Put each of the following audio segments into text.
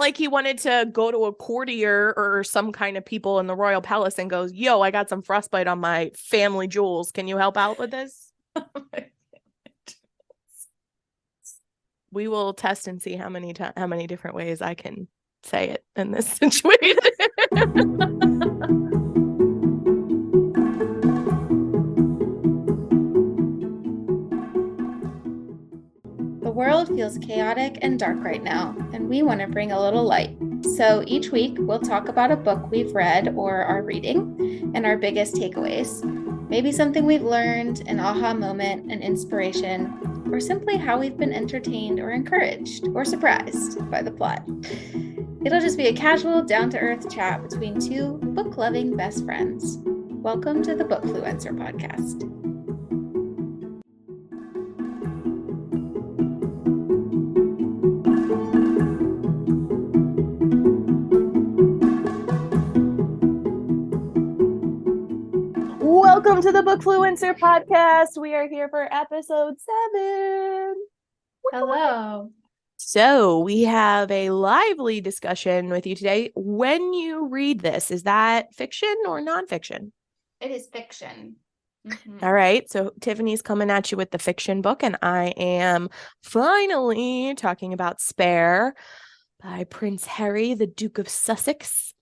like he wanted to go to a courtier or some kind of people in the royal palace and goes, yo, I got some frostbite on my family jewels. Can you help out with this? We will test and see how many different ways I can say it in this situation. The world feels chaotic and dark right now, and we want to bring a little light. So each week, we'll talk about a book we've read or are reading and our biggest takeaways. Maybe something we've learned, an aha moment, an inspiration, or simply how we've been entertained or encouraged or surprised by the plot. It'll just be a casual, down-to-earth chat between two book-loving best friends. Welcome to the Bookfluencer podcast. Welcome to the Bookfluencer podcast. We are here for episode 7. Hello. So we have a lively discussion with you today. When you read this, is that fiction or nonfiction? It is fiction. Mm-hmm. All right. So Tiffany's coming at you with the fiction book, and I am finally talking about Spare by Prince Harry, the Duke of Sussex.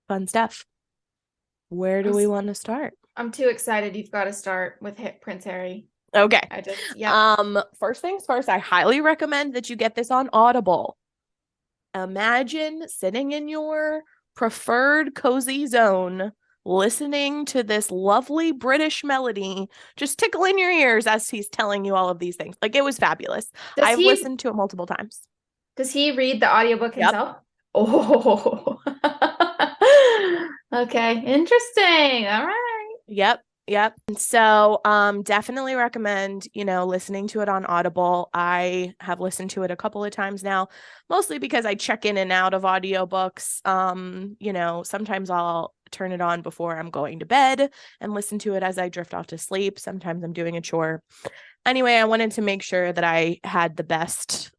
Fun stuff. Where do we want to start? I'm too excited. You've got to start with Prince Harry. Okay. Yeah. First things first, I highly recommend that you get this on Audible. Imagine sitting in your preferred cozy zone, listening to this lovely British melody, just tickling your ears as he's telling you all of these things. Like, it was fabulous. I've listened to it multiple times. Does he read the audiobook himself? Yep. Oh. Okay, interesting. All right. Yep. So definitely recommend, listening to it on Audible. I have listened to it a couple of times now, mostly because I check in and out of audiobooks. Sometimes I'll turn it on before I'm going to bed and listen to it as I drift off to sleep. Sometimes I'm doing a chore. Anyway, I wanted to make sure that I had the best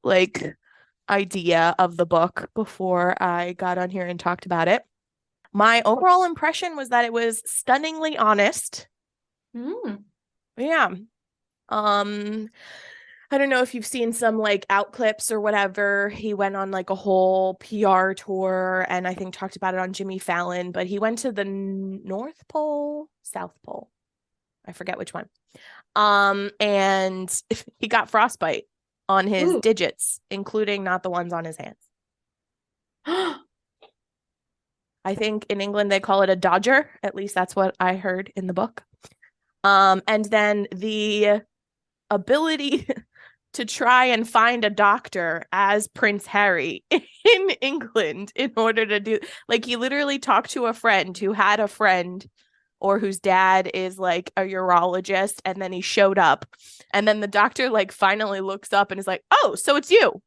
idea of the book before I got on here and talked about it. My overall impression was that it was stunningly honest. Yeah. I don't know if you've seen some out clips or whatever. He went on a whole PR tour and I think talked about it on Jimmy Fallon, but he went to the North Pole, South Pole. I forget which one. And he got frostbite on his digits, including not the ones on his hands. I think in England they call it a dodger. At least that's what I heard in the book. And then the ability to try and find a doctor as Prince Harry in England in order to do, he literally talked to a friend who had a friend or whose dad is a urologist, and then he showed up, and then the doctor finally looks up and is like, oh, so it's you.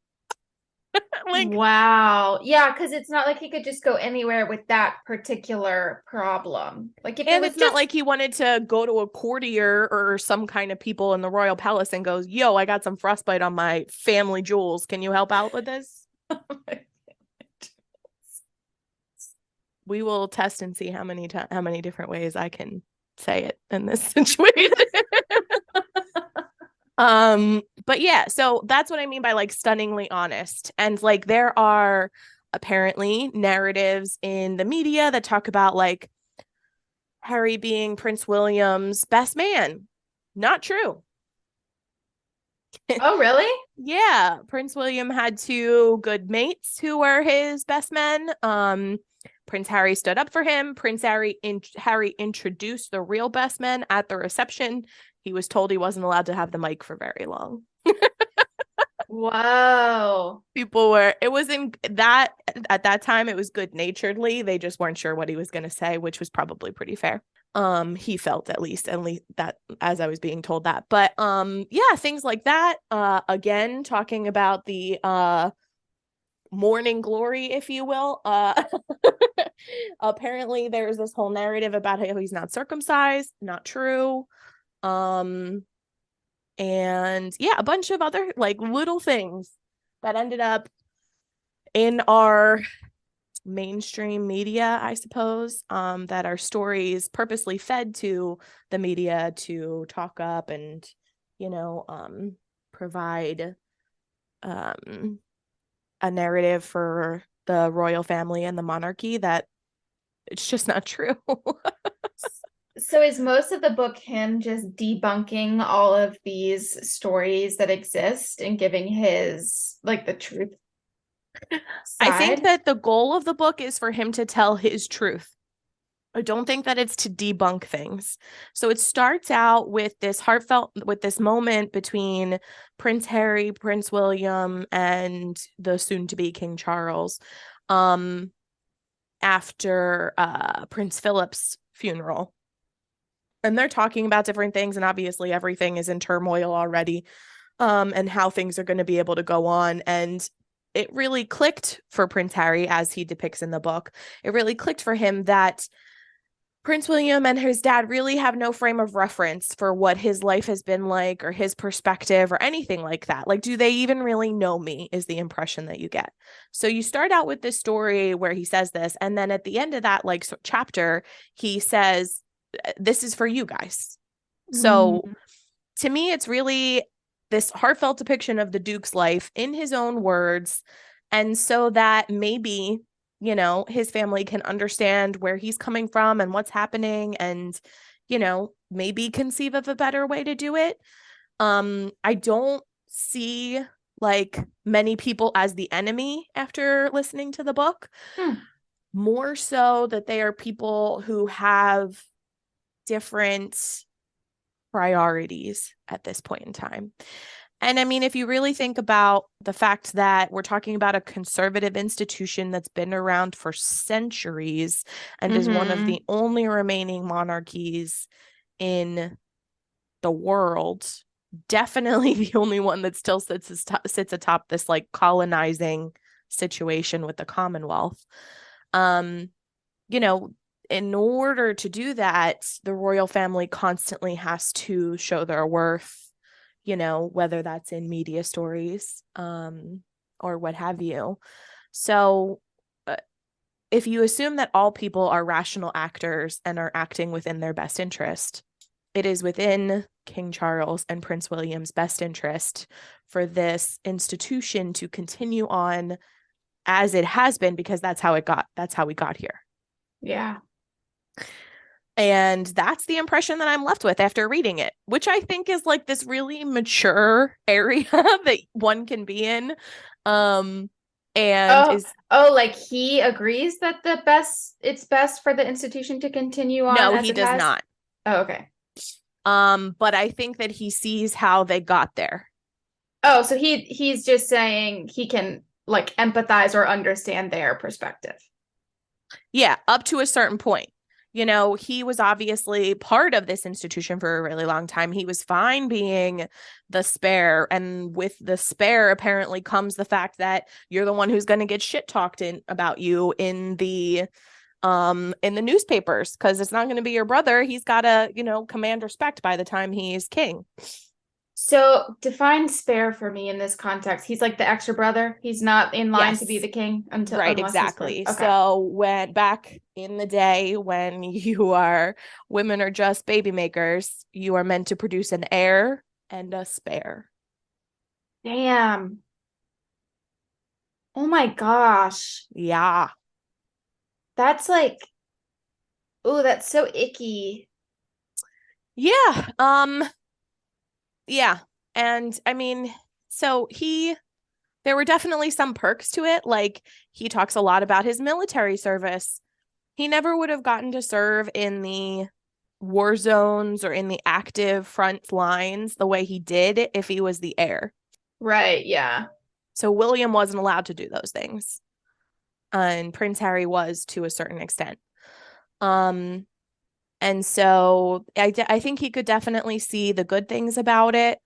Wow. Yeah, because it's not like he could just go anywhere with that particular problem. It's not like he wanted to go to a courtier or some kind of people in the royal palace and goes, yo, I got some frostbite on my family jewels. Can you help out with this? We will test and see how many different ways I can say it in this situation. But yeah, so that's what I mean by stunningly honest. And there are apparently narratives in the media that talk about Harry being Prince William's best man. Not true. Oh, really? Yeah, Prince William had 2 good mates who were his best men. Prince Harry stood up for him. Prince Harry introduced the real best men at the reception. He was told he wasn't allowed to have the mic for very long. Whoa. It was in that, at that time, it was good-naturedly. They just weren't sure what he was going to say, which was probably pretty fair. He felt at least that, as I was being told that. But yeah, things like that. Again, talking about the morning glory, if you will. Apparently there's this whole narrative about how he's not circumcised. Not true. And yeah, a bunch of other little things that ended up in our mainstream media, I suppose, that are stories purposely fed to the media to talk up and, provide a narrative for the royal family and the monarchy that it's just not true. So is most of the book him just debunking all of these stories that exist and giving his, like, the truth I think side? that the goal of the book is for him to tell his truth. I don't think that it's to debunk things. So it starts out with this moment between Prince Harry, Prince William, and the soon-to-be King Charles, after Prince Philip's funeral. And they're talking about different things, and obviously everything is in turmoil already, and how things are going to be able to go on. And it really clicked for Prince Harry, as he depicts in the book. It really clicked for him that Prince William and his dad really have no frame of reference for what his life has been like or his perspective or anything like that. Like, do they even really know me, is the impression that you get. So you start out with this story where he says this, and then at the end of that chapter, he says, this is for you guys. So to me, it's really this heartfelt depiction of the Duke's life in his own words. And so that maybe, his family can understand where he's coming from and what's happening, and, maybe conceive of a better way to do it. I don't see like many people as the enemy after listening to the book. More so that they are people who have different priorities at this point in time. And I mean, if you really think about the fact that we're talking about a conservative institution that's been around for centuries and is one of the only remaining monarchies in the world, definitely the only one that still sits atop this like colonizing situation with the Commonwealth. In order to do that, the royal family constantly has to show their worth, whether that's in media stories, or what have you. So if you assume that all people are rational actors and are acting within their best interest, it is within King Charles and Prince William's best interest for this institution to continue on as it has been, because that's how we got here. Yeah. And that's the impression that I'm left with after reading it, which I think is like this really mature area that one can be in. Like he agrees that it's best for the institution to continue on No, as he it does has? not. Oh, okay. But I think that he sees how they got there. Oh, so he's just saying he can like empathize or understand their perspective. Yeah, up to a certain point. He was obviously part of this institution for a really long time. He was fine being the spare. And with the spare, apparently comes the fact that you're the one who's going to get shit talked about you in the newspapers, because it's not going to be your brother. He's got to, command respect by the time he's king. So define spare for me in this context. He's like the extra brother. He's not in line to be the king Right, unless exactly. He's okay. So when back in the day when women are just baby makers, you are meant to produce an heir and a spare. Damn. Oh my gosh. Yeah. That's like, oh, that's so icky. Yeah. Yeah. And I mean, so there were definitely some perks to it. Like, he talks a lot about his military service. He never would have gotten to serve in the war zones or in the active front lines the way he did if he was the heir. Right, yeah. So William wasn't allowed to do those things. And Prince Harry was, to a certain extent. And so I think he could definitely see the good things about it.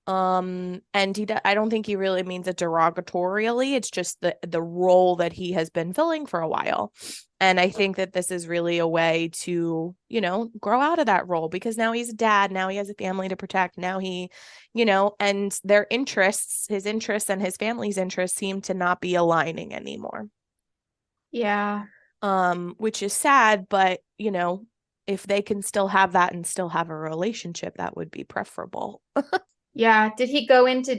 And I don't think he really means it derogatorily. It's just the role that he has been filling for a while. And I think that this is really a way to, grow out of that role, because now he's a dad, now he has a family to protect, now he, and their interests, his interests and his family's interests seem to not be aligning anymore. Yeah. Which is sad, but if they can still have that and still have a relationship, that would be preferable. Yeah. Did he go into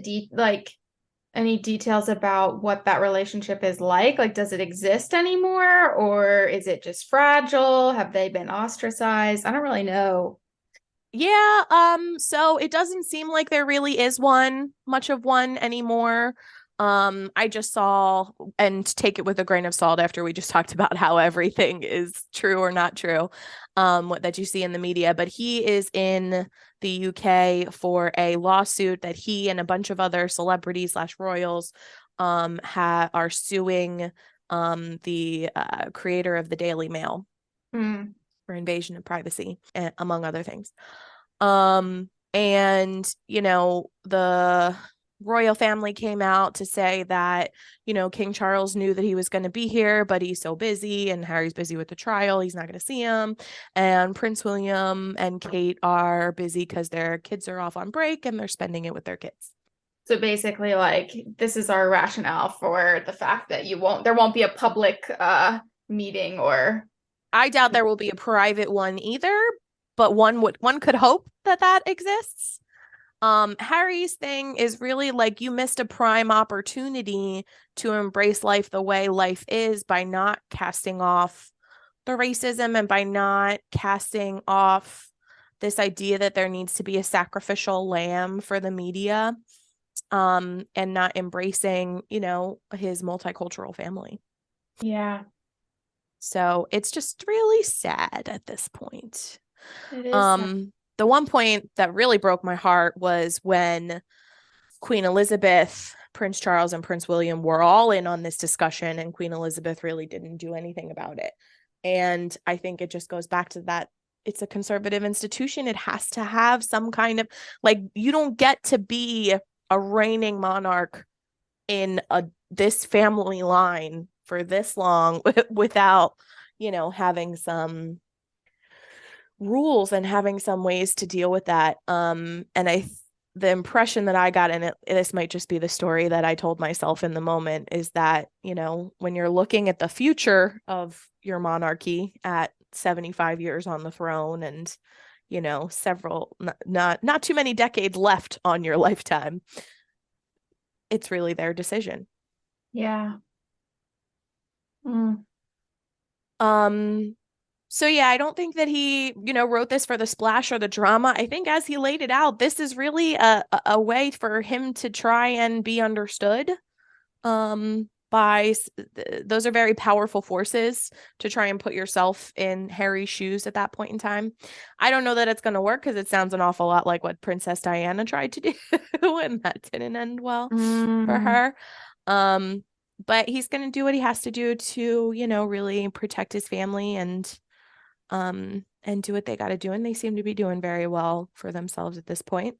any details about what that relationship is like? Like, does it exist anymore, or is it just fragile? Have they been ostracized? I don't really know. Yeah, so it doesn't seem like there really is much of one anymore. I just saw, and take it with a grain of salt after we just talked about how everything is true or not true, what that you see in the media, but he is in the UK for a lawsuit that he and a bunch of other celebrities slash royals are suing the creator of the Daily Mail for invasion of privacy, among other things. And the royal family came out to say that, King Charles knew that he was going to be here, but he's so busy, and Harry's busy with the trial, he's not going to see him. And Prince William and Kate are busy because their kids are off on break and they're spending it with their kids. So basically, like, this is our rationale for the fact that there won't be a public meeting, or I doubt there will be a private one either, but one could hope that exists. Harry's thing is really like, you missed a prime opportunity to embrace life the way life is by not casting off the racism and by not casting off this idea that there needs to be a sacrificial lamb for the media, and not embracing, his multicultural family. Yeah. So it's just really sad at this point. It is sad. The one point that really broke my heart was when Queen Elizabeth, Prince Charles, and Prince William were all in on this discussion, and Queen Elizabeth really didn't do anything about it. And I think it just goes back to that. It's a conservative institution. It has to have some kind of, like, you don't get to be a reigning monarch in this family line for this long without, having some rules and having some ways to deal with that. And the impression that I got, and this might just be the story that I told myself in the moment, is that, when you're looking at the future of your monarchy at 75 years on the throne, and, several, not too many decades left on your lifetime, it's really their decision. Yeah. So yeah, I don't think that he, wrote this for the splash or the drama. I think, as he laid it out, this is really a way for him to try and be understood. Those are very powerful forces to try and put yourself in Harry's shoes at that point in time. I don't know that it's going to work, because it sounds an awful lot like what Princess Diana tried to do, and that didn't end well for her. But he's going to do what he has to do to, really protect his family and do what they got to do. And they seem to be doing very well for themselves at this point.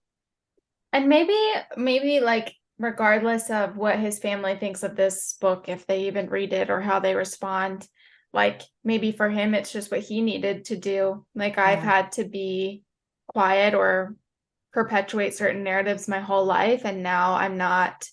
And maybe like, regardless of what his family thinks of this book, if they even read it or how they respond, like, maybe for him, it's just what he needed to do. Like, I've had to be quiet or perpetuate certain narratives my whole life, and now I'm not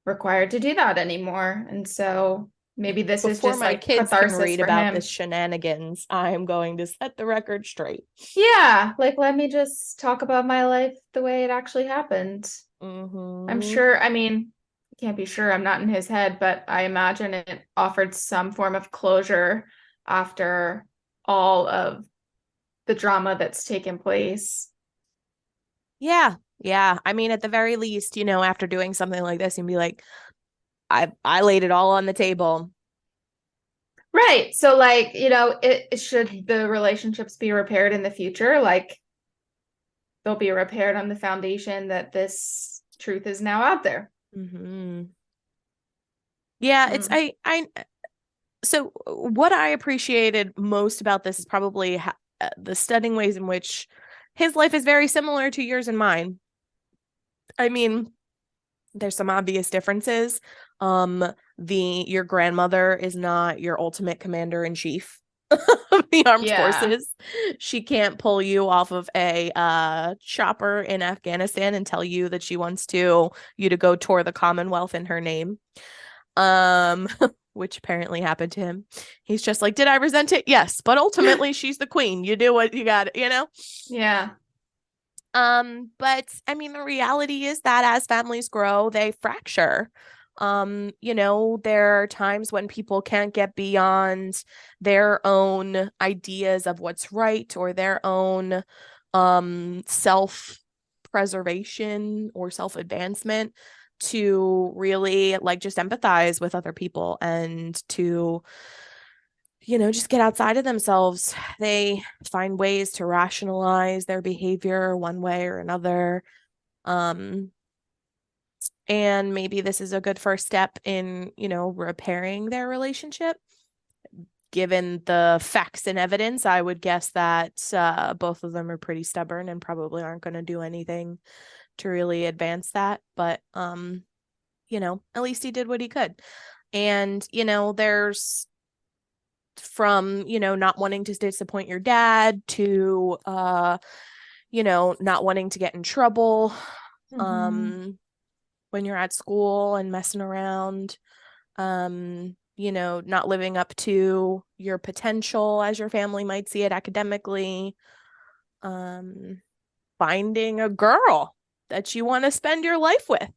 required to do that anymore. And so maybe this is Before just my like kids can catharsis read for about him. this shenanigans, I'm going to set the record straight. Yeah, like, let me just talk about my life the way it actually happened. I'm sure, I mean, I can't be sure, I'm not in his head, but I imagine it offered some form of closure after all of the drama that's taken place. Yeah. Yeah. I mean, at the very least, after doing something like this, you'd be like, I laid it all on the table. Right. So, like, should the relationships be repaired in the future? Like, they'll be repaired on the foundation that this truth is now out there. Yeah, it's so what I appreciated most about this is probably the stunning ways in which his life is very similar to yours and mine. I mean, there's some obvious differences. Your grandmother is not your ultimate commander in chief of the armed forces. She can't pull you off of a chopper in Afghanistan and tell you that she wants you to go tour the Commonwealth in her name. Which apparently happened to him. He's just like, did I resent it? Yes, but ultimately she's the queen. You do what you got, Yeah. But I mean, the reality is that as families grow, they fracture. There are times when people can't get beyond their own ideas of what's right or their own self-preservation or self-advancement to really like just empathize with other people and to just get outside of themselves. They find ways to rationalize their behavior one way or another. And maybe this is a good first step in, repairing their relationship. Given the facts and evidence, I would guess that both of them are pretty stubborn and probably aren't going to do anything to really advance that. But, at least he did what he could. And, there's from, not wanting to disappoint your dad to, not wanting to get in trouble when you're at school and messing around, not living up to your potential as your family might see it academically, finding a girl that you want to spend your life with,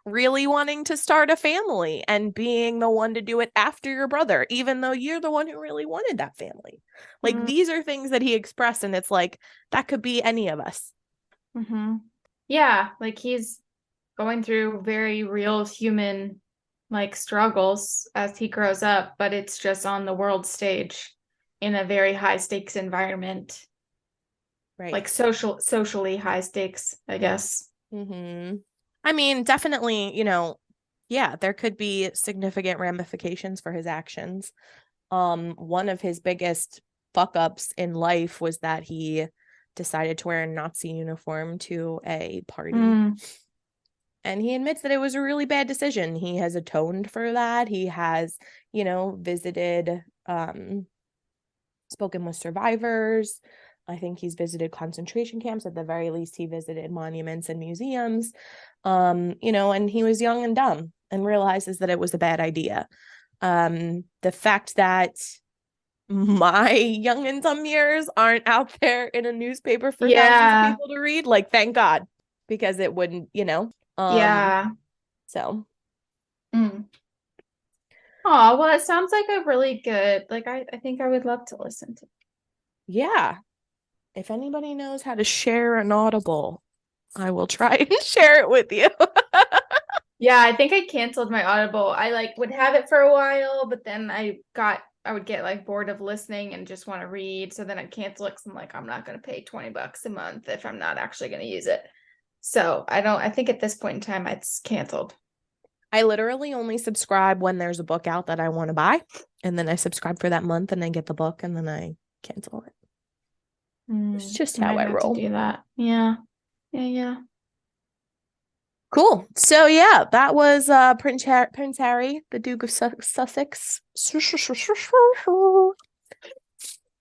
really wanting to start a family and being the one to do it after your brother, even though you're the one who really wanted that family. Like, these are things that he expressed, and it's like, that could be any of us. Yeah, like he's going through very real human like struggles as he grows up, but it's just on the world stage in a very high stakes environment. Right. Like socially high stakes, I guess. I mean, definitely, yeah, there could be significant ramifications for his actions. One of his biggest fuck ups in life was that he decided to wear a Nazi uniform to a party. And he admits that it was a really bad decision. He has atoned for that. He has, visited, spoken with survivors. I think he's visited concentration camps. At the very least, he visited monuments and museums. And he was young and dumb and realizes that it was a bad idea. The fact that my young and dumb years aren't out there in a newspaper for thousands of people to read, like, thank God, because it wouldn't, so. Oh, well, it sounds like a really good, like, I think I would love to listen to. Yeah. If anybody knows how to share an Audible, I will try and share it with you. Yeah, I think I canceled my Audible. I like would have it for a while, but then I would get like bored of listening and just want to read. So then I'd cancel it because I'm like, I'm not going to pay $20 a month if I'm not actually going to use it. So I think at this point in time, it's canceled. I literally only subscribe when there's a book out that I want to buy. And then I subscribe for that month and then get the book and then I cancel it. It's just how I roll. To do that. Yeah. Yeah. Cool. So yeah, that was Prince Harry, the Duke of Sussex.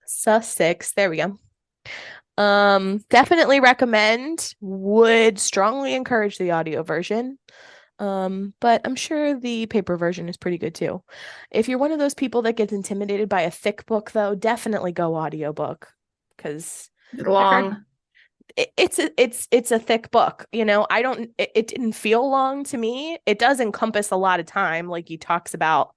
Sussex. There we go. Definitely recommend. Would strongly encourage the audio version. But I'm sure the paper version is pretty good too. If you're one of those people that gets intimidated by a thick book, though, definitely go audiobook because long. It's a thick book. It didn't feel long to me. It does encompass a lot of time. Like he talks about,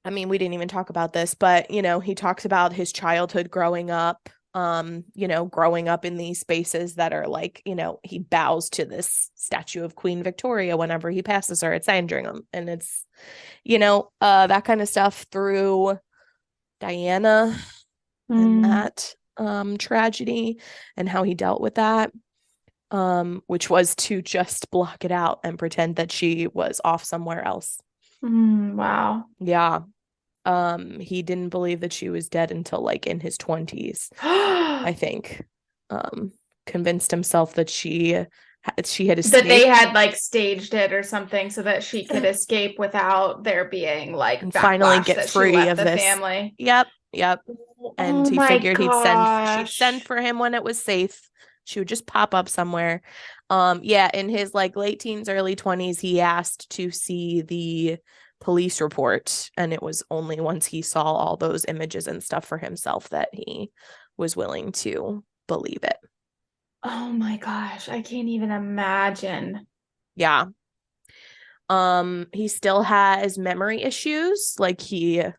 I mean, we didn't even talk about this, but he talks about his childhood growing up, growing up in these spaces that are like, he bows to this statue of Queen Victoria whenever he passes her at Sandringham. And it's, that kind of stuff through Diana and that tragedy and how he dealt with that, which was to just block it out and pretend that she was off somewhere else. Wow. Yeah. He didn't believe that she was dead until like in his 20s, I think. Convinced himself that she she had That they escaped had like staged it or something so that she could escape without there being like and finally backlash get that she free left of the this. family. Yep. And Oh he my figured she'd send gosh. for him when it was safe. She would just pop up somewhere. Yeah, in his like late teens, early 20s, he asked to see the police report, and it was only once he saw all those images and stuff for himself that he was willing to believe it. Oh my gosh, I can't even imagine. Yeah. He still has memory issues. Like in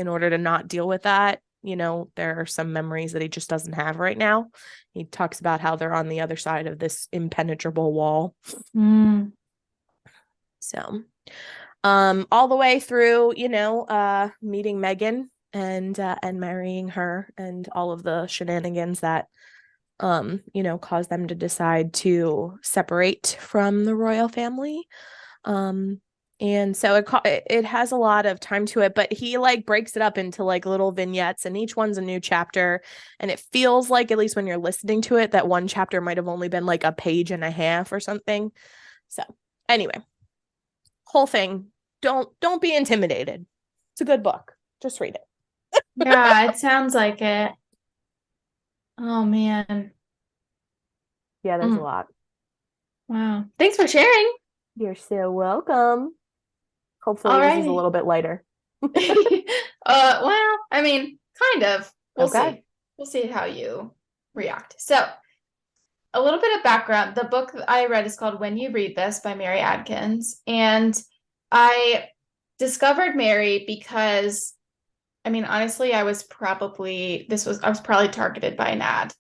order to not deal with that, there are some memories that he just doesn't have right now. He talks about how they're on the other side of this impenetrable wall. Mm. So, all the way through, meeting Megan and marrying her and all of the shenanigans that caused them to decide to separate from the royal family. And so it has a lot of time to it, but he like breaks it up into like little vignettes, and each one's a new chapter. And it feels like, at least when you're listening to it, that one chapter might have only been like a page and a half or something. So anyway, whole thing, don't be intimidated. It's a good book. Just read it. Yeah, it sounds like it. Oh man. Yeah, there's a lot. Wow. Thanks for sharing. You're so welcome. Hopefully All this is a righty. little bit lighter. Well, I mean, kind of. We'll Okay. see. We'll see how you react. So, a little bit of background. The book that I read is called When You Read This by Mary Adkins. And I discovered Mary because, I mean, honestly, I was probably targeted by an ad.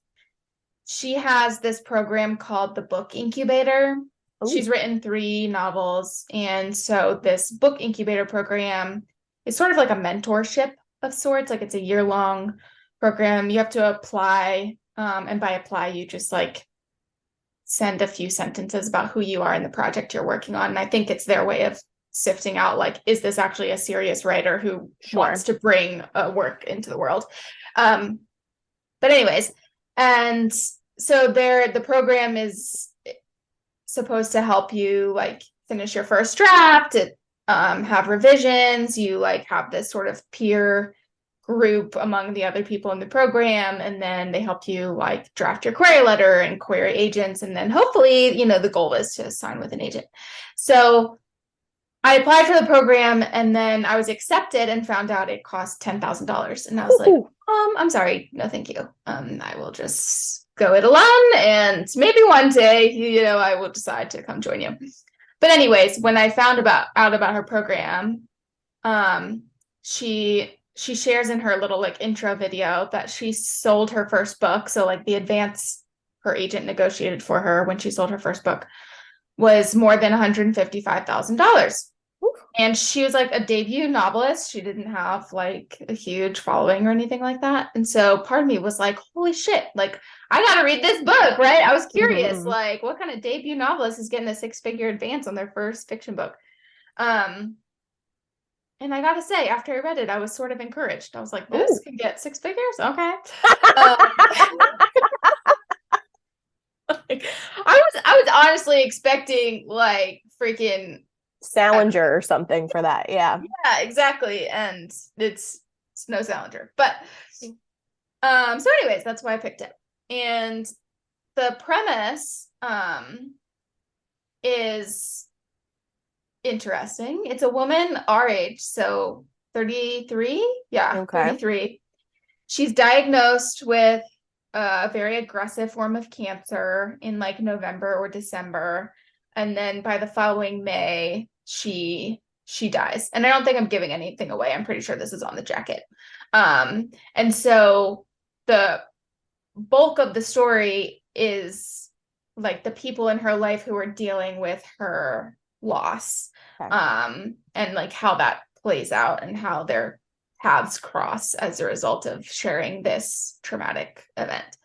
She has this program called the Book Incubator. Ooh. She's written 3 novels. And so this book incubator program is sort of like a mentorship of sorts. Like it's a year-long program. You have to apply. And by apply, you just like send a few sentences about who you are and the project you're working on. And I think it's their way of sifting out, like, is this actually a serious writer who wants to bring a work into the world? But anyways, and so the program is supposed to help you like finish your first draft, have revisions, you like have this sort of peer group among the other people in the program, and then they help you like draft your query letter and query agents, and then hopefully, the goal is to sign with an agent. So I applied for the program, and then I was accepted and found out it cost $10,000. And I was like, I'm sorry, no thank you. I will just go it alone, and maybe one day, I will decide to come join you. But anyways, when I found out about her program, she shares in her little like intro video that she sold her first book. So like the advance her agent negotiated for her when she sold her first book was more than $155,000. And she was like a debut novelist. She didn't have like a huge following or anything like that. And so part of me was like, holy shit, like I gotta read this book, right? I was curious, like what kind of debut novelist is getting a 6-figure advance on their first fiction book? And I gotta say, after I read it, I was sort of encouraged. I was like, this can get 6 figures? Okay. I was honestly expecting like freaking Salinger or something for that. Yeah. Yeah, exactly. And it's no Salinger. But so anyways, that's why I picked it. And the premise is interesting. It's a woman our age, so 33. Yeah, Okay. 33. She's diagnosed with a very aggressive form of cancer in like November or December. And then by the following May, she dies. And I don't think I'm giving anything away. I'm pretty sure this is on the jacket. And so the bulk of the story is like the people in her life who are dealing with her loss. Okay. And like how that plays out and how their paths cross as a result of sharing this traumatic event.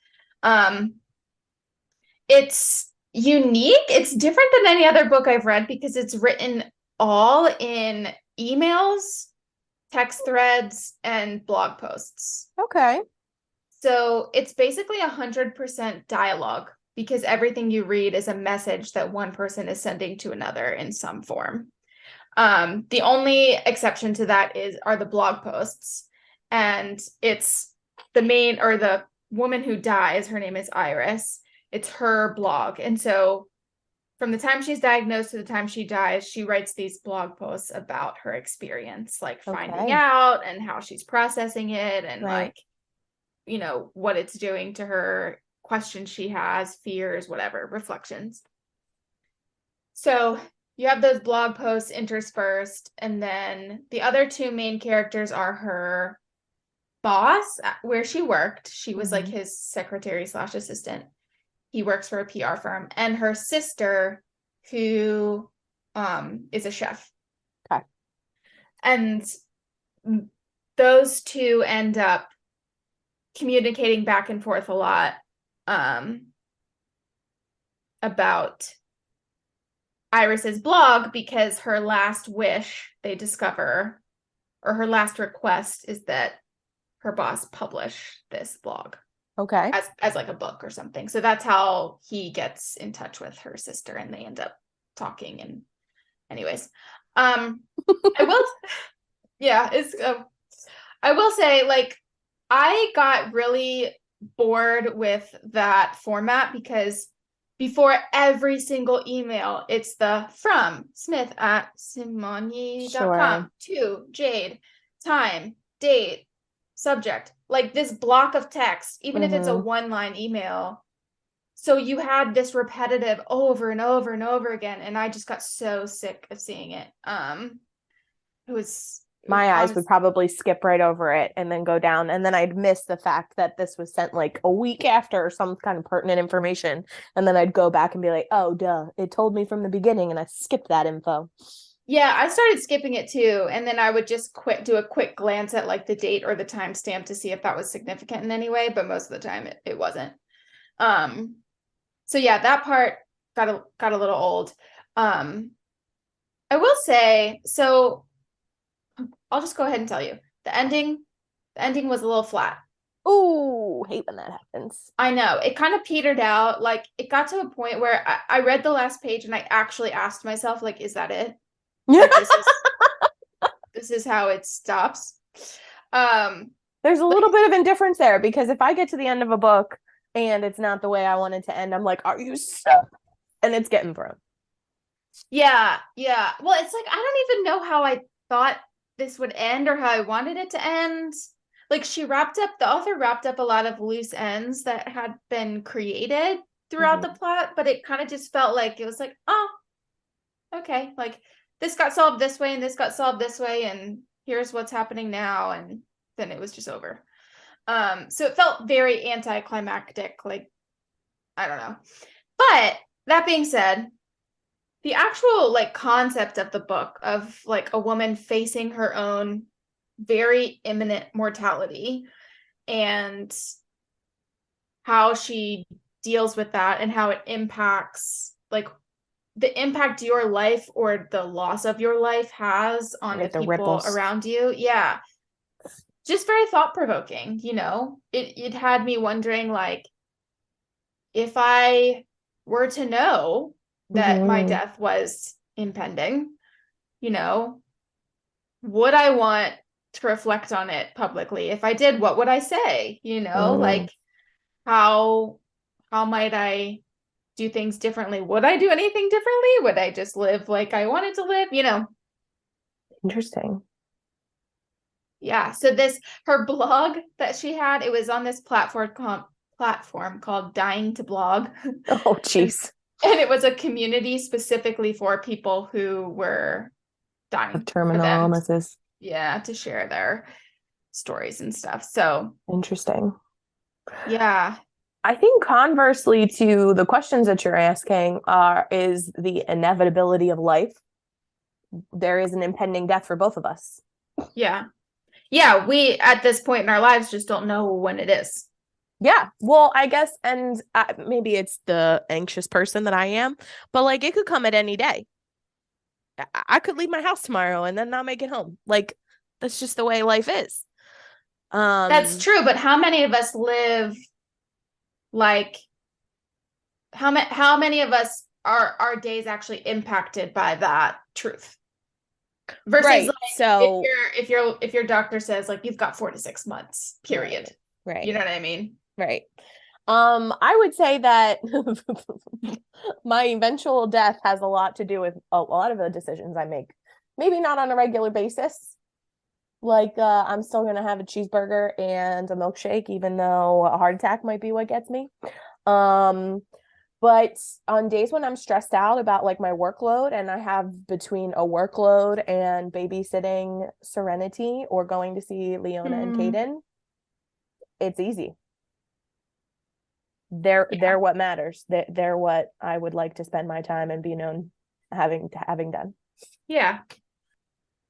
It's unique. It's different than any other book I've read because it's written all in emails, text threads, and blog posts. Okay. So it's basically 100% dialogue. because everything you read is a message that one person is sending to another in some form. The only exception to that are the blog posts, and it's the woman who dies. Her name is Iris. It's her blog, and so from the time she's diagnosed to the time she dies, she writes these blog posts about her experience, like finding out and how she's processing it, and like, you know, what it's doing to her, questions she has, fears, whatever, reflections. So you have those blog posts interspersed, and then the other two main characters are her boss, where she worked. She was like his secretary / assistant. He works for a PR firm, and her sister, who is a chef. Okay. And those two end up communicating back and forth a lot about Iris's blog, because her last wish, they discover, or her last request, is that her boss publish this blog. Okay. As like a book or something. So that's how he gets in touch with her sister, and they end up talking. And anyways, I will say, like, I got really bored with that format, because before every single email, it's the from smith@simoni.com to Jade, time, date, subject, like this block of text, even if it's a one-line email. So you had this repetitive over and over and over again, and I just got so sick of seeing it. My eyes would probably skip right over it and then go down, and then I'd miss the fact that this was sent like a week after, some kind of pertinent information, and then I'd go back and be like, oh duh, it told me from the beginning and I skipped that info. Yeah, I started skipping it too, and then I would just do a quick glance at like the date or the timestamp to see if that was significant in any way, but most of the time it wasn't. So yeah, that part got a little old. I will say, so I'll just go ahead and tell you, the ending was a little flat. Oh, hate when that happens. I know, it kind of petered out. Like, it got to a point where I read the last page and I actually asked myself, like, is that it? Like, this is how it stops. There's a little bit of indifference there, because if I get to the end of a book and it's not the way I want it to end, I'm like, are you so? And it's getting thrown. Yeah. Well, it's like, I don't even know how I thought this would end or how I wanted it to end. Like, the author wrapped up a lot of loose ends that had been created throughout the plot, but it kind of just felt like it was like, oh, okay, like this got solved this way and this got solved this way, and here's what's happening now, and then it was just over. So it felt very anticlimactic, like, I don't know. But that being said, the actual like concept of the book, of like a woman facing her own very imminent mortality and how she deals with that, and how it impacts, like, the impact your life or the loss of your life has on the people ripples around you. Yeah. Just very thought-provoking, you know? It had me wondering, like, if I were to know that my death was impending, you know, would I want to reflect on it publicly? If I did, what would I say? You know, like, how might I do things differently? Would I do anything differently? Would I just live like I wanted to live? You know? Interesting. Yeah. So her blog that she had, it was on this platform called Dying to Blog. Oh, jeez. And it was a community specifically for people who were dying of terminal illnesses. Yeah, to share their stories and stuff. So interesting. Yeah. I think conversely to the questions that you're asking is the inevitability of life. There is an impending death for both of us. Yeah. Yeah, we at this point in our lives just don't know when it is. Yeah, well, I guess, and maybe it's the anxious person that I am, but like, it could come at any day. I could leave my house tomorrow and then not make it home. Like, that's just the way life is. That's true, but how many of us live like how many of us are our days actually impacted by that truth? Versus Right. like So, if your doctor says like you've got 4 to 6 months, period. right. You know what I mean? Right. I would say that my eventual death has a lot to do with a lot of the decisions I make. Maybe not on a regular basis. Like, I'm still gonna have a cheeseburger and a milkshake, even though a heart attack might be what gets me. Um, but on days when I'm stressed out about like my workload and I have between a workload and babysitting Serenity or going to see Leona and Caden, it's easy. They're what matters. They're what I would like to spend my time and be known having done. Yeah.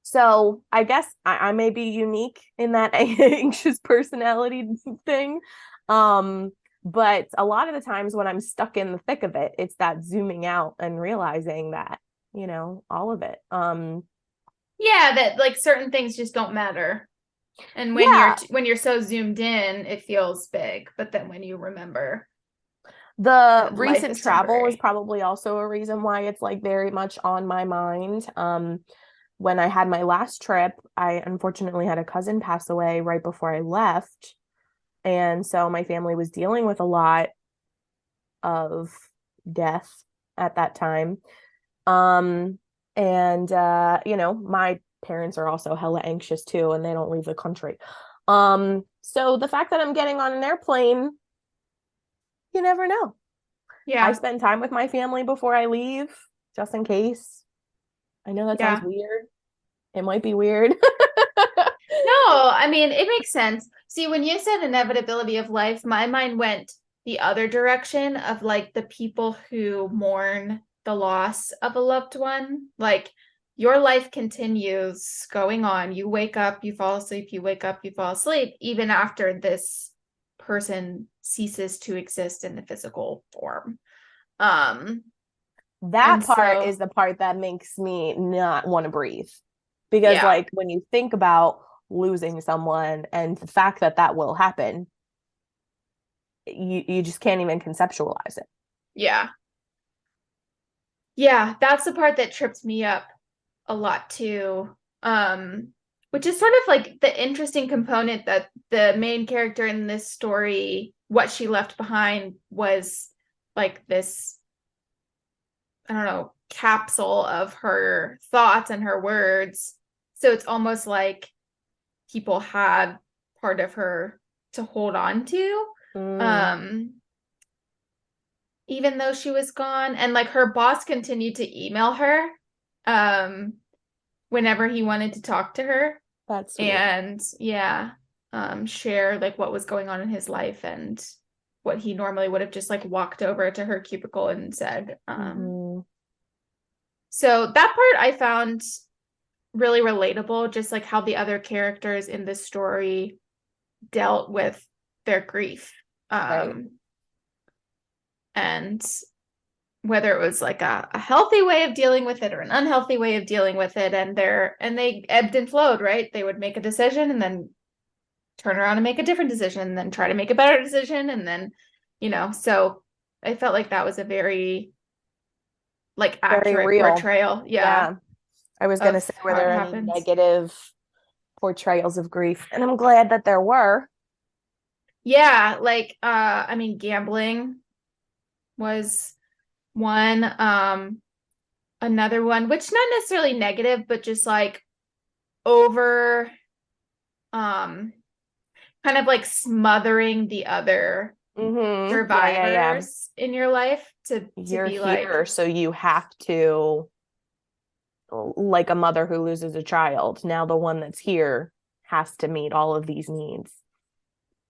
So I guess I may be unique in that anxious personality thing. But a lot of the times when I'm stuck in the thick of it, it's that zooming out and realizing that, all of it. Yeah, that like certain things just don't matter. And Yeah, when you're so zoomed in, it feels big. But then when you remember the that life recent is travel is temporary. probably also a reason why it's like very much on my mind. When I had my last trip, I unfortunately had a cousin pass away right before I left. And so my family was dealing with a lot of death at that time. Um, and my parents are also hella anxious too, and they don't leave the country. So the fact that I'm getting on an airplane, you never know. I Yeah. spend time with my family before I leave, just in case. I know that sounds Yeah. weird. It might be weird. No, I mean, it makes sense. See, when you said inevitability of life, my mind went the other direction of like the people who mourn the loss of a loved one. Like your life continues going on. You wake up, you fall asleep, you wake up, you fall asleep, even after this person ceases to exist in the physical form. Um, That and part so, is the part that makes me not want to breathe. Because, yeah, like, when you think about losing someone and the fact that that will happen, you just can't even conceptualize it. yeah. Yeah, that's the part that trips me up a lot too. Which is sort of like the interesting component that the main character in this story, what she left behind was like this, I don't know, capsule of her thoughts and her words. So it's almost like people had part of her to hold on to. Mm. Um, even though she was gone. And like her boss continued to email her whenever he wanted to talk to her. That's sweet. And yeah, share like what was going on in his life and what he normally would have just like walked over to her cubicle and said. Mm-hmm. So that part I found really relatable, just like how the other characters in this story dealt with their grief. Right. And whether it was like a healthy way of dealing with it or an unhealthy way of dealing with it, and they ebbed and flowed, right? They would make a decision and then turn around and make a different decision and then try to make a better decision and then so I felt like that was a very like Very accurate real. portrayal, yeah, Yeah. I was gonna of say, were how it there any happens. negative portrayals of grief? And I'm glad that there were. Yeah, like I mean gambling was one, another one which not necessarily negative but just like over um kind of like smothering the other Mm-hmm. Yeah, yeah, yeah. survivors in your life to You're be like, here, so you have to, like a mother who loses a child. Now the one that's here has to meet all of these needs.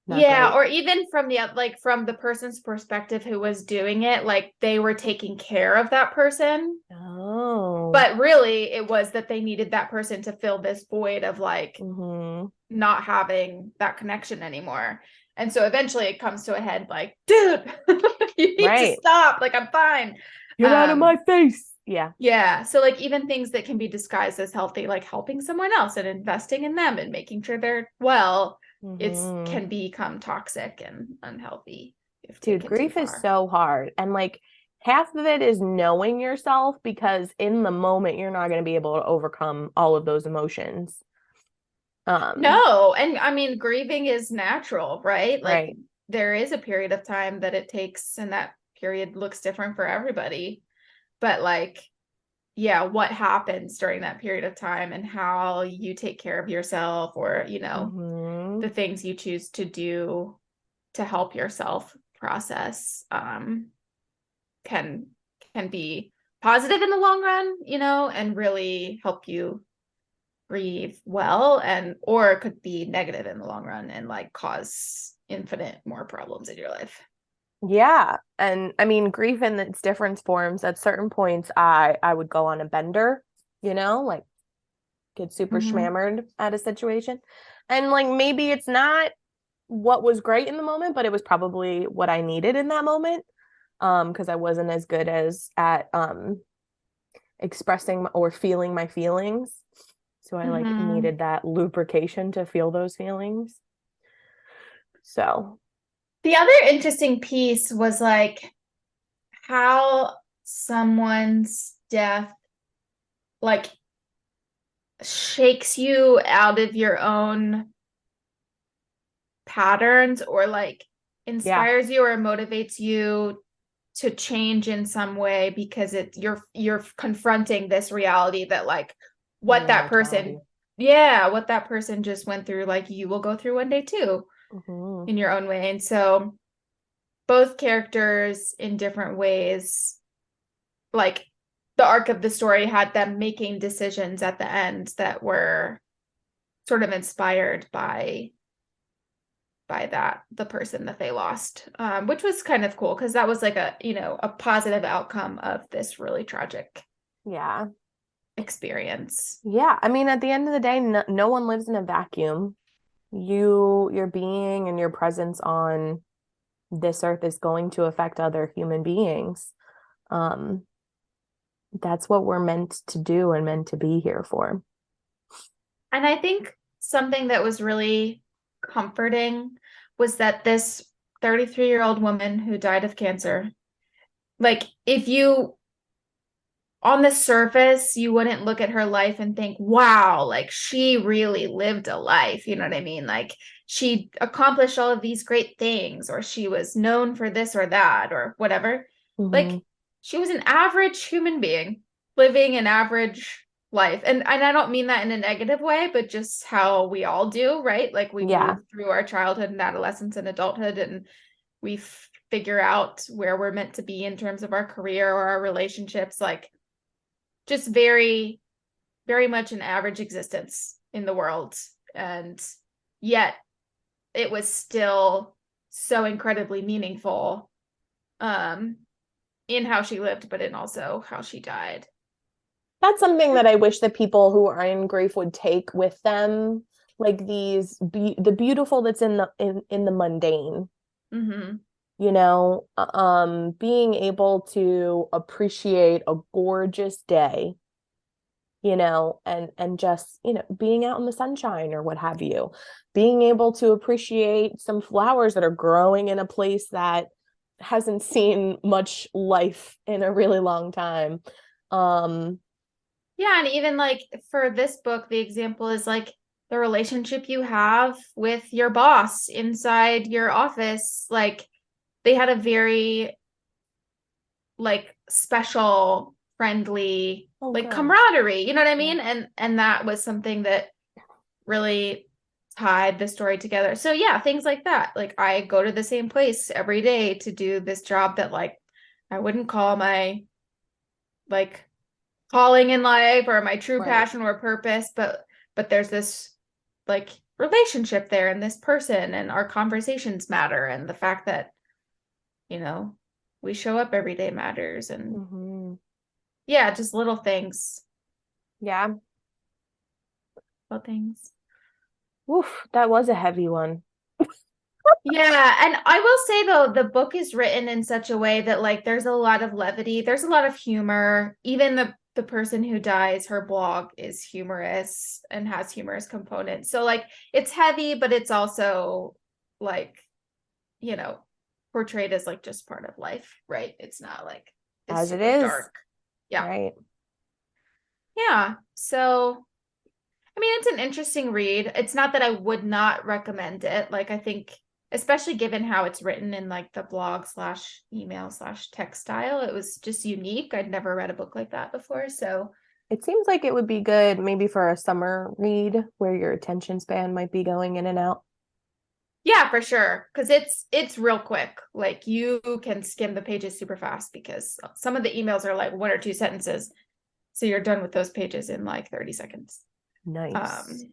Not yeah, great. or even from the like from the person's perspective who was doing it, like they were taking care of that person, Oh. but really it was that they needed that person to fill this void of like Mm-hmm. not having that connection anymore. And so eventually it comes to a head like, dude, you need to Right. stop. Like I'm fine. Get out of my face. Yeah. Yeah. So like even things that can be disguised as healthy, like helping someone else and investing in them and making sure they're well, it's Mm-hmm. can become toxic and unhealthy if Dude, taken too grief is far. so hard. And like half of it is knowing yourself because in the moment you're not going to be able to overcome all of those emotions. No, and I mean, grieving is natural, right? Like Right. there is a period of time that it takes, and that period looks different for everybody. But like, yeah, what happens during that period of time and how you take care of yourself, or, Mm-hmm. the things you choose to do to help yourself process, can be positive in the long run, and really help you grieve well, and or it could be negative in the long run and like cause infinite more problems in your life. Yeah. And I mean, grief in its different forms, at certain points I would go on a bender, like get super Mm-hmm. schmammered at a situation. And like maybe it's not what was great in the moment, but it was probably what I needed in that moment. Because I wasn't as good as at expressing or feeling my feelings. So I like Mm-hmm. needed that lubrication to feel those feelings. So, The other interesting piece was like how someone's death like shakes you out of your own patterns, or like yeah. inspires you or motivates you to change in some way, because you're confronting this reality that like Your what that mortality. person yeah, what that person just went through, like you will go through one day too, Hmm. in your own way. And so both characters in different ways, like the arc of the story had them making decisions at the end that were sort of inspired by that the person that they lost, which was kind of cool because that was like a positive outcome of this really tragic Yeah. experience. Yeah. I mean, at the end of the day, no one lives in a vacuum. Your being and your presence on this earth is going to affect other human beings. Um, that's what we're meant to do and meant to be here for. And I think something that was really comforting was that this 33-year-old woman who died of cancer, like if you on the surface, you wouldn't look at her life and think, wow, like she really lived a life. You know what I mean? Like she accomplished all of these great things, or she was known for this or that, or whatever. Hmm. Like she was an average human being living an average life. And I don't mean that in a negative way, but just how we all do, right? Like we Yeah. move through our childhood and adolescence and adulthood, and we figure out where we're meant to be in terms of our career or our relationships. Like just very, very much an average existence in the world. And yet it was still so incredibly meaningful, um, in how she lived, but in also how she died. That's something that I wish that people who are in grief would take with them, like the beautiful that's in the mundane, Mm-hmm. being able to appreciate a gorgeous day, and just, being out in the sunshine or what have you, being able to appreciate some flowers that are growing in a place that hasn't seen much life in a really long time. Um, Yeah, and even like for this book, the example is like the relationship you have with your boss inside your office. Like they had a very like special, friendly, oh, like good. camaraderie. You know what I Yeah. mean? And that was something that really tied the story together. So yeah, things like that. Like I go to the same place every day to do this job that like I wouldn't call my like calling in life or my true Right. passion or purpose, but there's this like relationship there and this person, and our conversations matter, and the fact that you know we show up every day matters. And Hmm. yeah, just Yeah. little things. Oof, that was a heavy one. Yeah, and I will say though, the book is written in such a way that like there's a lot of levity, there's a lot of humor. Even the person who dies, her blog is humorous and has humorous components. So like it's heavy, but it's also like, you know, portrayed as like just part of life, right? It's not like it's As it super is. dark. Yeah. Right. Yeah. So, I mean, it's an interesting read. It's not that I would not recommend it. Like, I think, especially given how it's written in like the blog slash email slash text style, it was just unique. I'd never read a book like that before. So, It seems like it would be good maybe for a summer read where your attention span might be going in and out. yeah, for sure. Because it's real quick. Like you can skim the pages super fast because some of the emails are like one or two sentences. So you're done with those pages in like 30 seconds. Nice.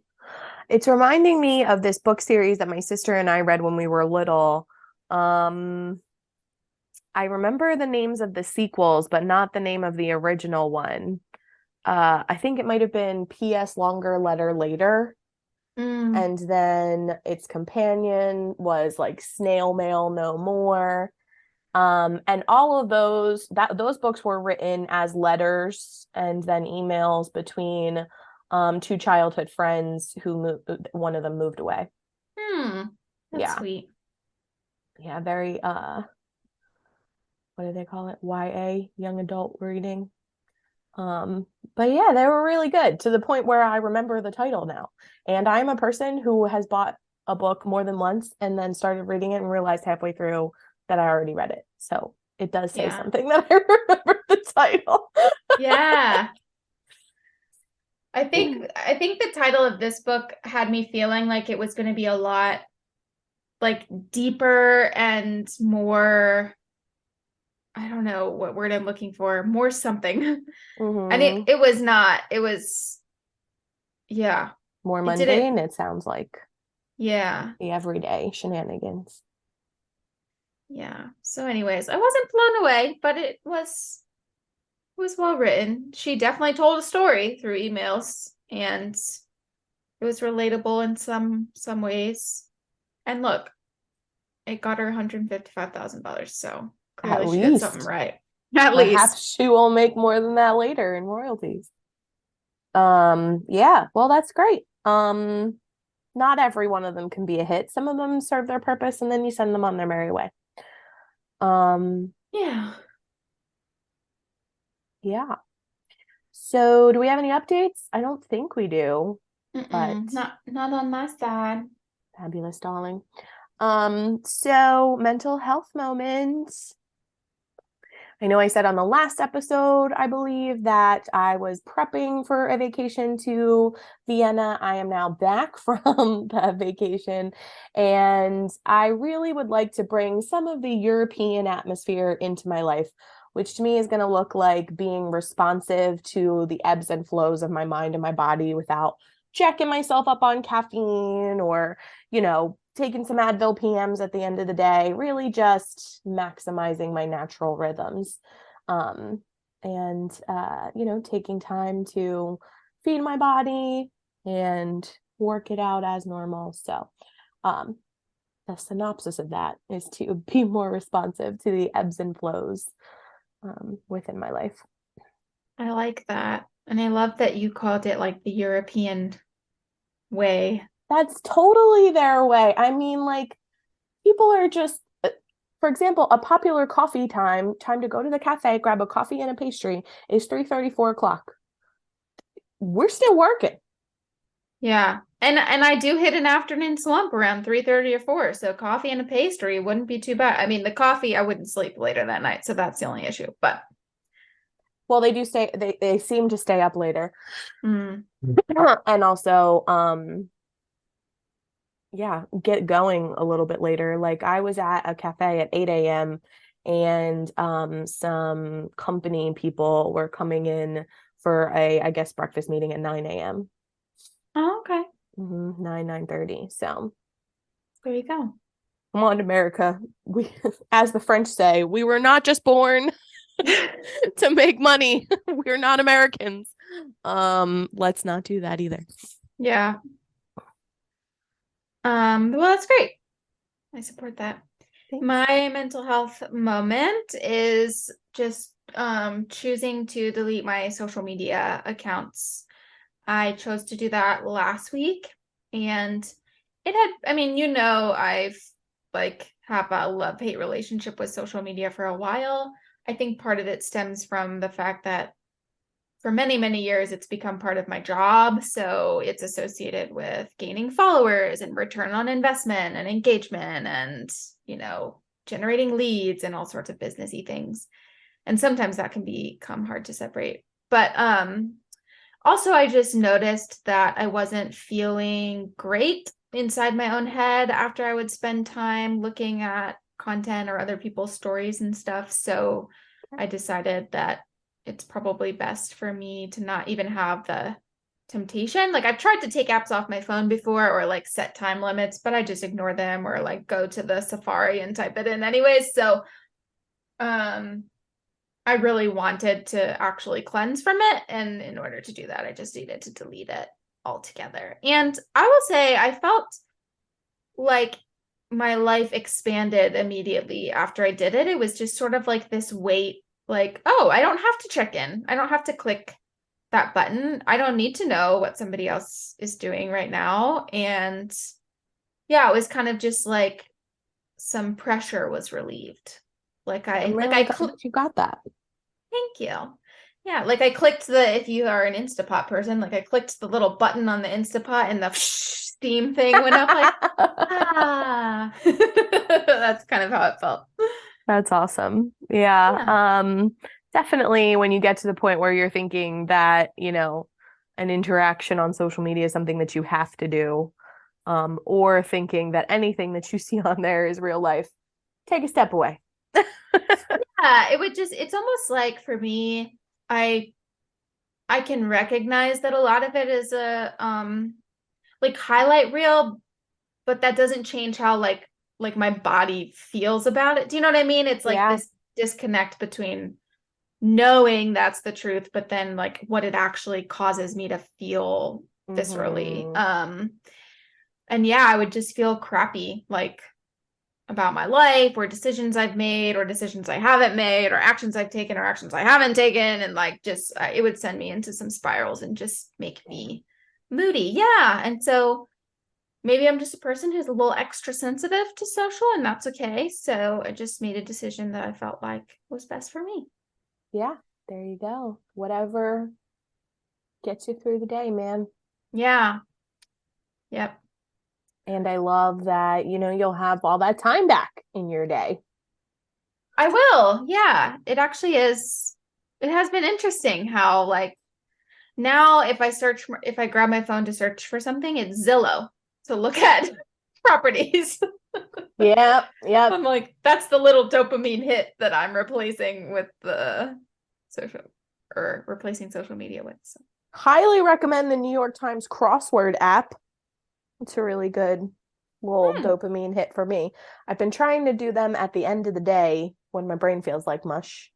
It's reminding me of this book series that my sister and I read when we were little. I remember the names of the sequels, but not the name of the original one. I think it might have been P.S. Longer Letter Later. And then its companion was like Snail Mail No More. And all of those books were written as letters and then emails between two childhood friends who one of them moved away. That's Yeah. sweet. Yeah, very what do they call it? YA, young adult reading. But yeah, they were really good to the point where I remember the title now. And I'm a person who has bought a book more than once and then started reading it and realized halfway through that I already read it. So it does say something that I remember the title. Yeah. I think the title of this book had me feeling like it was going to be a lot like deeper and more, I don't know what word I'm looking for, more something. And it was not. It was, yeah. More mundane, it sounds like. Yeah. The everyday shenanigans. Yeah. So anyways, I wasn't blown away, but it was well written. She definitely told a story through emails and it was relatable in some ways. And look, it got her $155,000. So clearly she did something right. At least. Perhaps she will make more than that later in royalties. Yeah, well, that's great. Not every one of them can be a hit. Some of them serve their purpose and then you send them on their merry way. Yeah. Yeah. So do we have any updates? I don't think we do. But not on my side. Fabulous, darling. So mental health moments. I know I said on the last episode, I believe, that I was prepping for a vacation to Vienna. I am now back from that vacation, and I really would like to bring some of the European atmosphere into my life, which to me is going to look like being responsive to the ebbs and flows of my mind and my body without jacking myself up on caffeine or, taking some Advil PMs at the end of the day, really just maximizing my natural rhythms. And taking time to feed my body and work it out as normal. So the synopsis of that is to be more responsive to the ebbs and flows within my life. I like that. And I love that you called it like the European way. That's totally their way. I mean, like, people are just, for example, a popular coffee time to go to the cafe, grab a coffee and a pastry is 3:30, 4 o'clock. We're still working. Yeah. And I do hit an afternoon slump around 3:30 or 4. So coffee and a pastry wouldn't be too bad. I mean, the coffee, I wouldn't sleep later that night. So that's the only issue. But well, they do stay, they seem to stay up later. And also, get going a little bit later. Like I was at a cafe at 8 a.m. and some company people were coming in for I guess, breakfast meeting at 9 a.m. Oh, okay. 9:30. So there you go. Come on, America. We, as the French say, we were not just born to make money. We're not Americans. Let's not do that either. Yeah. Well, that's great. I support that. Thanks. My mental health moment is just choosing to delete my social media accounts. I chose to do that last week, and it had, I mean, I've like have a love-hate relationship with social media for a while. I think part of it stems from the fact that for many, many years, it's become part of my job. So it's associated with gaining followers and return on investment and engagement and, generating leads and all sorts of businessy things. And sometimes that can become hard to separate. But also, I just noticed that I wasn't feeling great inside my own head after I would spend time looking at content or other people's stories and stuff. So I decided that it's probably best for me to not even have the temptation. Like I've tried to take apps off my phone before or like set time limits, but I just ignore them or like go to the Safari and type it in anyways. So I really wanted to actually cleanse from it. And in order to do that, I just needed to delete it altogether. And I will say I felt like my life expanded immediately after I did it. It was just sort of like this weight, like, oh, I don't have to check in. I don't have to click that button. I don't need to know what somebody else is doing right now. And yeah, it was kind of just like some pressure was relieved. I'm really glad that you got that. Thank you. Yeah, like I clicked if you are an Instapot person, like I clicked the little button on the Instapot and the steam thing went up like, ah. That's kind of how it felt. That's awesome. Yeah. Definitely when you get to the point where you're thinking that, an interaction on social media is something that you have to do, or thinking that anything that you see on there is real life, take a step away. Yeah, it's almost like for me, I can recognize that a lot of it is a like highlight reel, but that doesn't change how like my body feels about it. Do you know what I mean? It's like this disconnect between knowing that's the truth, but then like what it actually causes me to feel viscerally. And yeah, I would just feel crappy, like about my life or decisions I've made or decisions I haven't made or actions I've taken or actions I haven't taken. And like, just, it would send me into some spirals and just make me moody. Yeah. And so maybe I'm just a person who's a little extra sensitive to social, and that's okay. So I just made a decision that I felt like was best for me. Yeah, there you go. Whatever gets you through the day, man. Yeah. Yep. And I love that, you'll have all that time back in your day. I will. Yeah. It actually is. It has been interesting how like now if I grab my phone to search for something, it's Zillow to look at properties. Yep. I'm like, that's the little dopamine hit that I'm replacing with the replacing social media with. So. Highly recommend the New York Times crossword app. It's a really good little dopamine hit for me. I've been trying to do them at the end of the day when my brain feels like mush.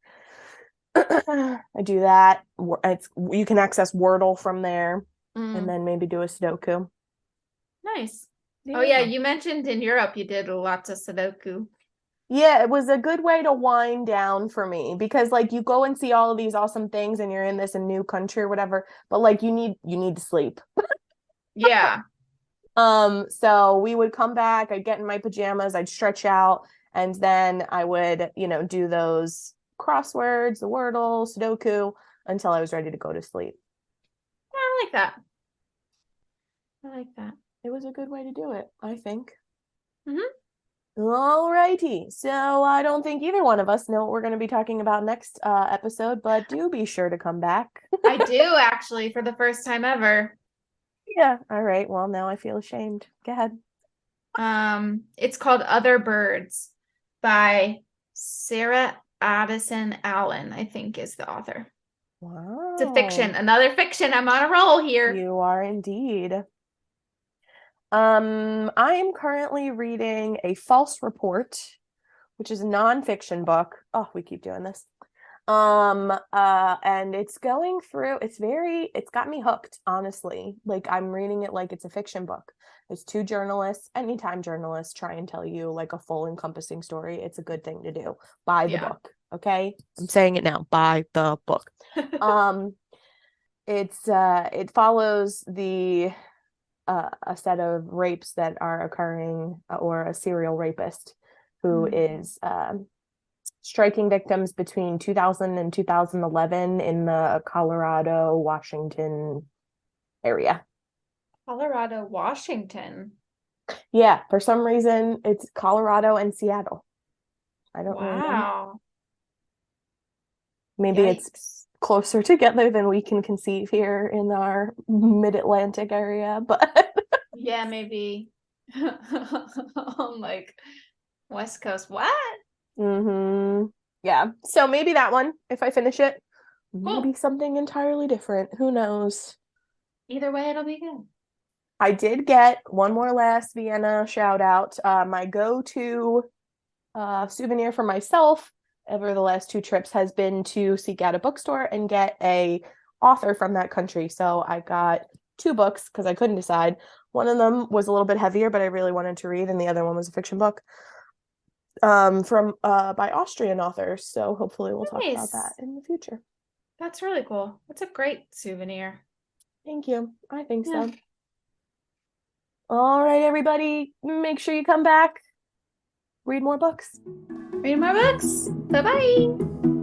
I do that. You can access Wordle from there and then maybe do a Sudoku. Nice. Yeah. Oh yeah, you mentioned in Europe you did lots of Sudoku. Yeah, it was a good way to wind down for me because like you go and see all of these awesome things and you're in this new country or whatever, but like you need to sleep. Yeah. So we would come back, I'd get in my pajamas, I'd stretch out, and then I would, do those crosswords, the Wordle, Sudoku until I was ready to go to sleep. Yeah, I like that. I like that. It was a good way to do it, I think. Mm-hmm. All righty. So I don't think either one of us know what we're going to be talking about next episode, but do be sure to come back. I do actually, for the first time ever. Yeah. All right. Well, now I feel ashamed. Go ahead. It's called Other Birds by Sarah Addison Allen, I think is the author. Wow. It's a fiction. Another fiction. I'm on a roll here. You are indeed. I am currently reading A False Report, which is a nonfiction book. Oh, we keep doing this. And it's going through, it's got me hooked, honestly. Like I'm reading it like it's a fiction book. There's two journalists. Anytime journalists try and tell you like a full encompassing story, it's a good thing to do. Buy the book. Okay. I'm saying it now. Buy the book. It follows the a set of rapes that are occurring, or a serial rapist who is striking victims between 2000 and 2011 in the Colorado, Washington area. Colorado, Washington. Yeah, for some reason it's Colorado and Seattle. I don't really know. Wow. Maybe Yikes. it's closer together than we can conceive here in our mid-Atlantic area, but Yeah, maybe. I'm like, West Coast, what? Yeah. So maybe that one, if I finish it, Cool. maybe something entirely different. Who knows? Either way, it'll be good. I did get one more last Vienna shout out. My go-to souvenir for myself over the last 2 trips has been to seek out a bookstore and get a author from that country. So I got 2 books because I couldn't decide. One of them was a little bit heavier, but I really wanted to read, and the other one was a fiction book from by Austrian authors. So hopefully we'll talk about that in the future. That's really cool. That's a great souvenir. Thank you. I think so. All right, everybody, make sure you come back. Read more books. Read more books. Bye-bye.